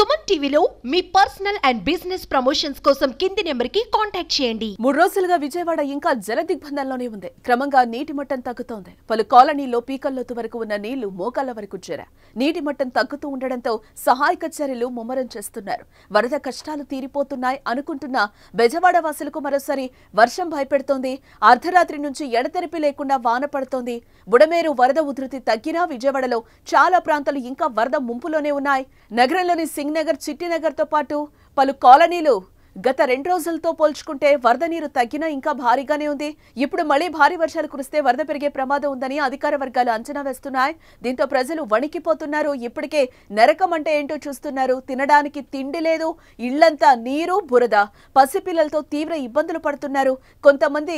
సుమన్ టీవీలో మీ personal and business promotions కోసం కింది నెంబర్కి కాంటాక్ట్ చేయండి. 3 రోజులుగా విజయవాడ ఇంకా జలదిగ్బంధంలోనే ఉంది. క్రమంగా నీటి మట్టం తగ్గుతోంది. పలు కాలనీల్లో పీకల్లోతు వరకు ఉన్న నీళ్లు మోకాళ్ల వరకు చేరా. నీటి మట్టం తగ్గుతూ ఉండడంతో సహాయక చర్యలు ముమ్మరం చేస్తున్నారు. వరద కష్టాలు తీరిపోతున్నాయి అనుకుంటున్న బెజవాడ వాసులకు మరోసారి వర్షం భయపెడుతోంది. అర్ధరాత్రి నుంచి ఎడతెరిపి లేకుండా వాన పడుతోంది. బుడమేరు వరద ఉధృతి తగ్గినా విజయవాడలో చాలా ప్రాంతాలు ఇంకా వరద ముంపులోనే ఉన్నాయి. నగరంలోని సింగ్ నగర్, చిట్టినగర్ తో పాటు పలు కాలనీలు గత 2 రోజులతో పోల్చుకుంటే వరద నీరు తగ్గినా ఇంకా భారీగానే ఉంది. ఇప్పుడు మళ్లీ భారీ వర్షాలు కురిస్తే వరద పెరిగే ప్రమాదం ఉందని అధికార వర్గాలు అంచనా వేస్తున్నాయి. దీంతో ప్రజలు వణికిపోతున్నారు. ఇప్పటికే నరకం అంటే ఏంటో చూస్తున్నారు. తినడానికి తిండి లేదు, ఇళ్లంతా నీరు, బురద. పసిపిల్లలతో తీవ్ర ఇబ్బందులు పడుతున్నారు. కొంతమంది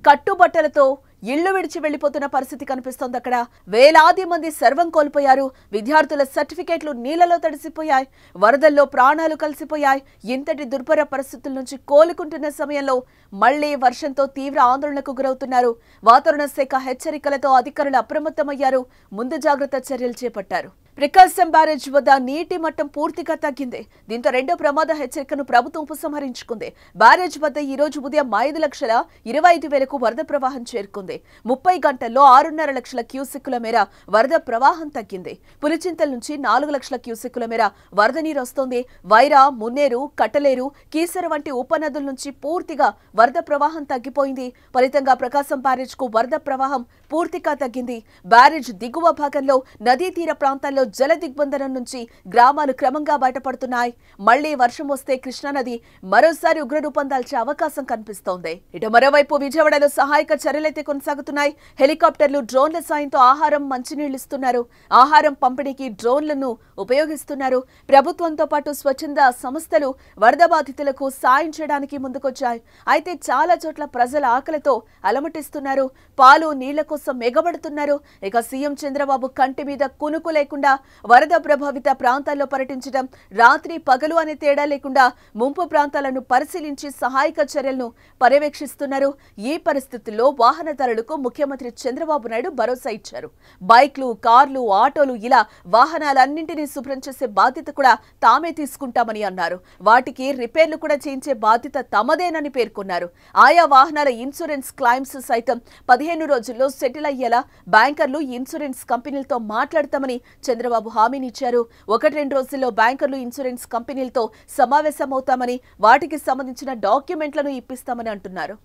కట్టుబట్టలతో ఇళ్లు విడిచి వెళ్లిపోతున్న పరిస్థితి కనిపిస్తోంది. అక్కడ వేలాది మంది సర్వం కోల్పోయారు. విద్యార్థుల సర్టిఫికేట్లు నీళ్లలో తడిసిపోయాయి. వరదల్లో ప్రాణాలు కలిసిపోయాయి. ఇంతటి దుర్భర పరిస్థితుల నుంచి కోలుకుంటున్న సమయంలో మళ్లీ వర్షంతో తీవ్ర ఆందోళనకు గురవుతున్నారు. వాతావరణ శాఖ హెచ్చరికలతో అధికారులు అప్రమత్తమయ్యారు. ముందు జాగ్రత్త చర్యలు చేపట్టారు. ప్రకాశం బ్యారేజ్ వద్ద నీటి మట్టం పూర్తిగా తగ్గింది. దీంతో రెండో ప్రమాద హెచ్చరికను ప్రభుత్వం ఉపసంహరించుకుంది. బ్యారేజ్ వద్ద ఈ రోజు ఉదయం 5,25,000కు వరద ప్రవాహం చేరుకుంది. 30 గంటల్లో 6.5 లక్షల క్యూసెక్కుల మేర వరద ప్రవాహం తగ్గింది. పులిచింతల నుంచి 4 లక్షల క్యూసెక్కుల మేర వరద నీరు వస్తోంది. వైరా, మున్నేరు, కట్టలేరు, కీసర వంటి ఉపనదుల నుంచి పూర్తిగా వరద ప్రవాహం తగ్గిపోయింది. ఫలితంగా ప్రకాశం బ్యారేజ్ కు వరద ప్రవాహం పూర్తిగా తగ్గింది. బ్యారేజ్ దిగువ భాగంలో నదీ తీర ప్రాంతాల్లో జల దిగ్బంధనం నుంచి గ్రామాలు క్రమంగా బయటపడుతున్నాయి. మళ్లీ వర్షం వస్తే కృష్ణానది మరోసారి ఉగ్రరూపం దాల్చే అవకాశం కనిపిస్తోంది. ఇటు మరోవైపు విజయవాడలో సహాయక చర్యలైతే కొనసాగుతున్నాయి. హెలికాప్టర్లు, డ్రోన్ల సాయంతో ఆహారం, మంచినీళ్లు ఇస్తున్నారు. ఆహారం పంపిణీకి డ్రోన్లను ఉపయోగిస్తున్నారు. ప్రభుత్వంతో పాటు స్వచ్ఛంద సంస్థలు వరద బాధితులకు సాయం చేయడానికి ముందుకొచ్చాయి. అయితే చాలా చోట్ల ప్రజల ఆకలితో అలమటిస్తున్నారు. పాలు, నీళ్ల కోసం ఎగబడుతున్నారు. ఇక సీఎం చంద్రబాబు కంటి మీద కునుకు లేకుండా వరద ప్రభావిత ప్రాంతాల్లో పర్యటించడం, రాత్రి పగలు అనే తేడా లేకుండా ముంపు ప్రాంతాలను పరిశీలించి సహాయక చర్యలను పర్యవేక్షిస్తున్నారు. ఈ పరిస్థితుల్లో వాహనదారులకు ముఖ్యమంత్రి చంద్రబాబు నాయుడు భరోసా ఇచ్చారు. బైక్లు, కార్లు, ఆటోలు ఇలా వాహనాలన్నింటినీ శుభ్రం చేసే బాధ్యత కూడా తామే తీసుకుంటామని అన్నారు. వాటికి రిపేర్లు కూడా చేయించే బాధ్యత తమదేనని పేర్కొన్నారు. ఆయా వాహనాల ఇన్సూరెన్స్ క్లైమ్స్ సైతం 15 రోజుల్లో సెటిల్ అయ్యేలా బ్యాంకర్లు, ఇన్సూరెన్స్ కంపెనీలతో మాట్లాడతామని చంద్రబాబు హామీనిచ్చారు. 1-2 రోజుల్లో బ్యాంకర్లు, ఇన్సూరెన్స్ కంపెనీలతో సమావేశమవుతామని, వాటికి సంబంధించిన డాక్యుమెంట్లను ఇప్పిస్తామని అంటున్నారు.